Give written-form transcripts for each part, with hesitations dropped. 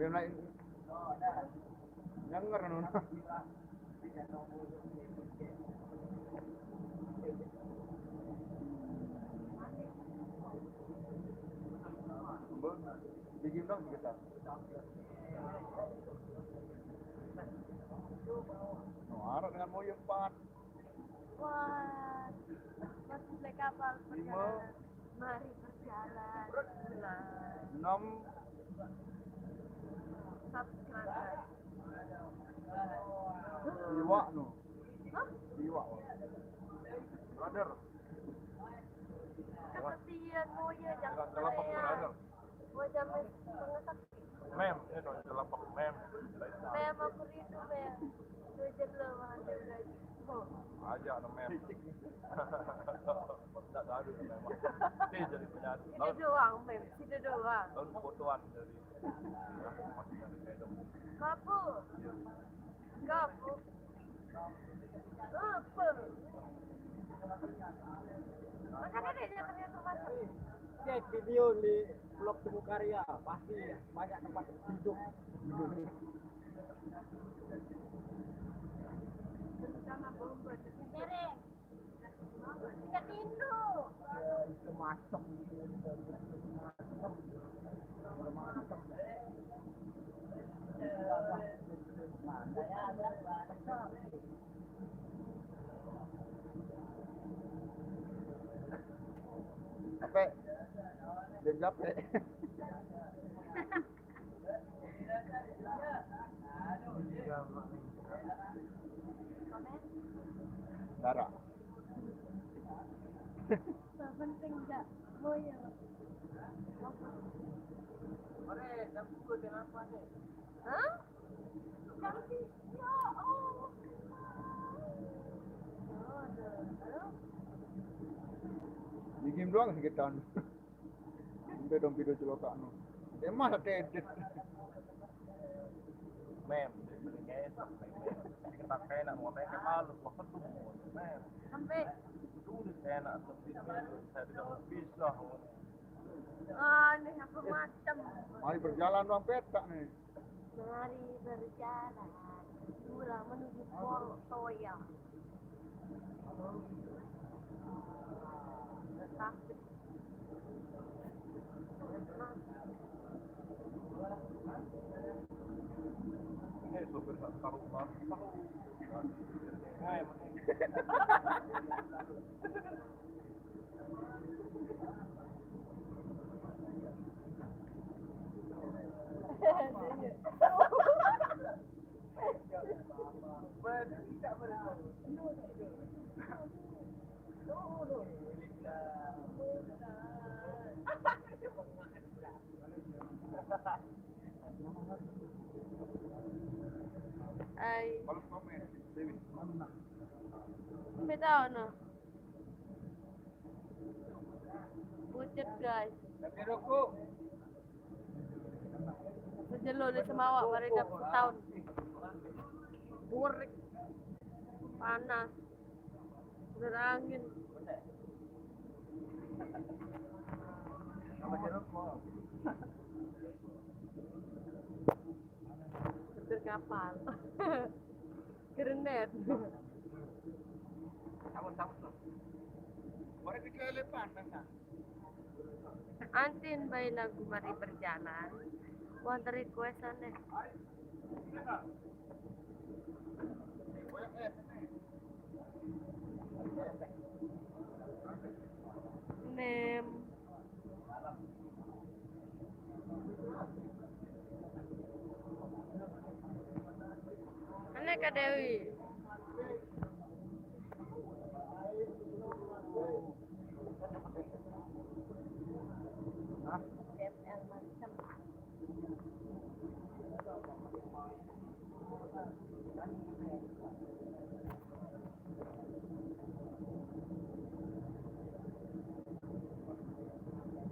Biar naik nyanger nuna. Bikin dong kita. Arah dengan moyem 4. Wah, masih naik kapal perjalanan. Mari berjalan. 6 Subscribe. Iwa no. Hah? Iwa. Brother. Kepetian moya jangan Celapak brother. Mau jamin pengesak. Mem, itu celapak mem. Mem aku rindu mem. Tujuan lo ada lagi. Aja no mem. Tak ada memang. Dia jadi penyanyi. Itu doang mem, itu doang. Lalu fotoan dari masih dari Medan. Kapu. Kapu. Apa? Makanya dia ternyata macam. Cek video di vlog Temu Karya, pasti banyak tempat hidup. Sama bomba. Dereng. Ikan Indo. Itu macam Apa? Dia capek. Darah. Penting enggak? Oh ya. Hah? Cantik. Ya Allah. Bikin doang sekitar. Udah dong video celokan. Dia mah edit. Mem, kayak kita kayak nak mau pakai malu, waktu tuh mem. Sampai Tulis enak tapi saya tidak bisa. aneh apa macam. Mari berjalan doang petak nih. Mari berjalan. Pulang menuju Pol Toya. Takut. Ini sopir taruh taruh. Ay, Kalau komen, Dewi. sampai tahu no. Pucet guys. Tapi rokok. Sejelo di Semawa mereka tahun. Burik. Panas. Berangin. Sama jeruk mau. Berkapal. Kerenet. Sama-sama. Mereka kecil pandang kan. Antin bayi lagu mari berjalan. Want requestan deh. Mem. Aneh Kak Dewi. ML macam.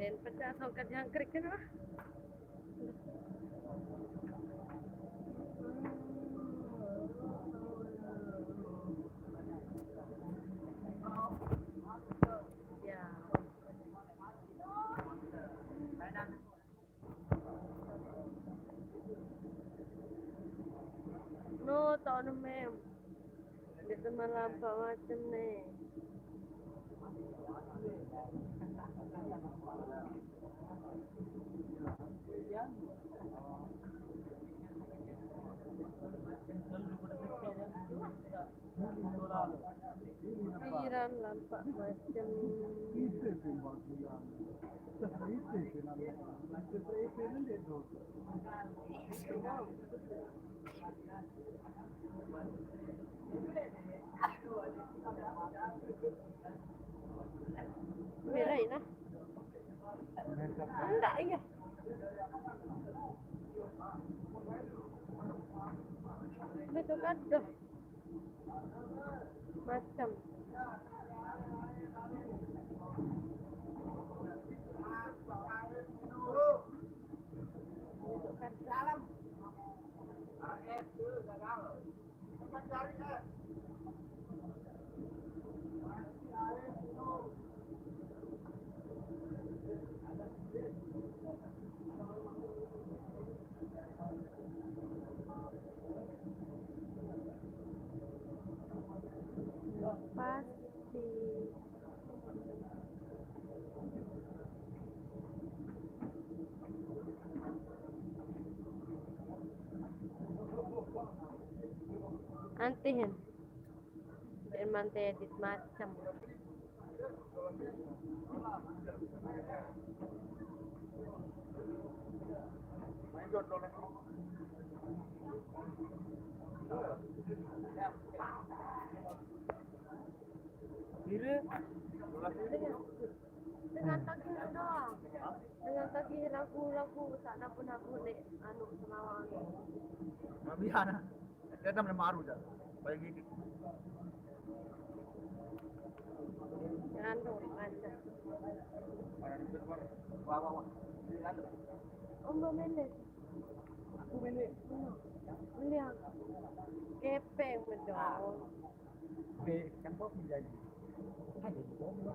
Ben pecah songkat jangkrik kan lah. Ya. No, tao na mem. Dito malampa macam ni. Pikiran lampak macam Itu sembang bilang. Itu kenapa? Itu nanti tu. berai lah. Enggak ya. Betul kan dah. Macam. Betul kan dalam. Pasti. Antihin. Dan mantai edit macam. Main dot dollar. Kira Dengan tagih doang. Dengan tagih lagu tak nak aku ni anu Semawang. Biar na. Dia dah maru dah. Baik ini. Jangan dong macam. Orang itu kan. Wah. Mbak Menes. Aku ini. Lihat. Kepeng betul. Kan kau menjadi.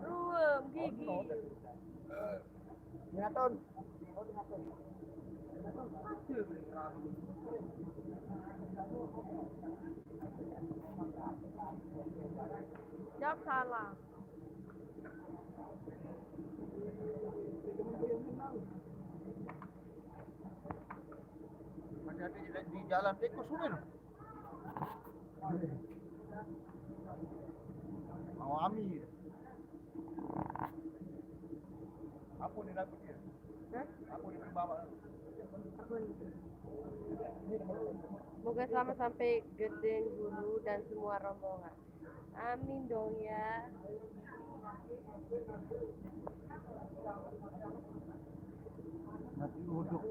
Ruam gigi. Ngaton. Jawab salah. Macam di jalan tikus sungai tu. Awami. Apa ni lagu dia? Hah? Apa dia bawa? Aku ni. Moga selamat sampai Gedeng Guru dan semua rombongan. Amin dong ya. Nasi uduk.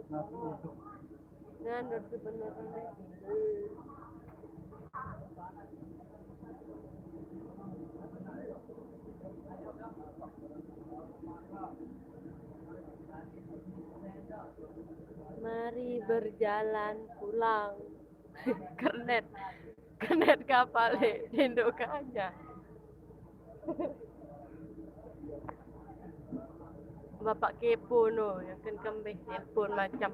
Ngandor sebenarnya. Mari berjalan pulang. Kernet kapal tindukannya. Bapak kepo no, yang kan kembih handphone macam.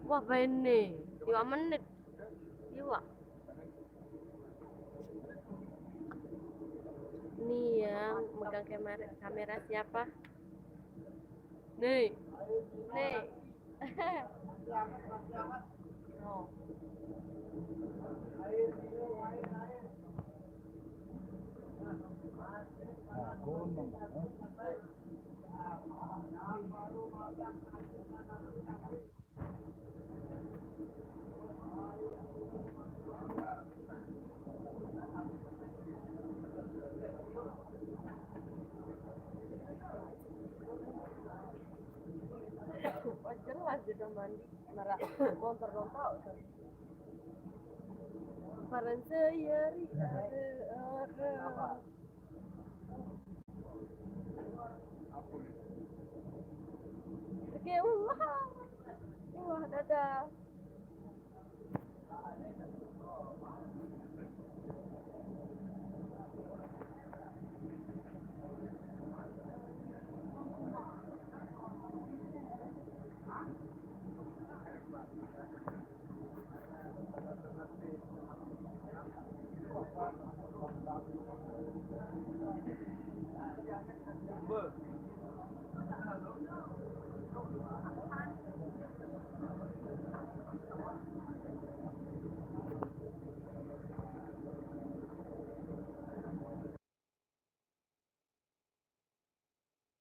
Wah, ini 2 menit. Iya. Nih yang megang kamera siapa? Nih. Oh. Jelas dia mandi, marah motor dong tahu. Parang sayari ada. Apa nih? Oke, wah, dadah.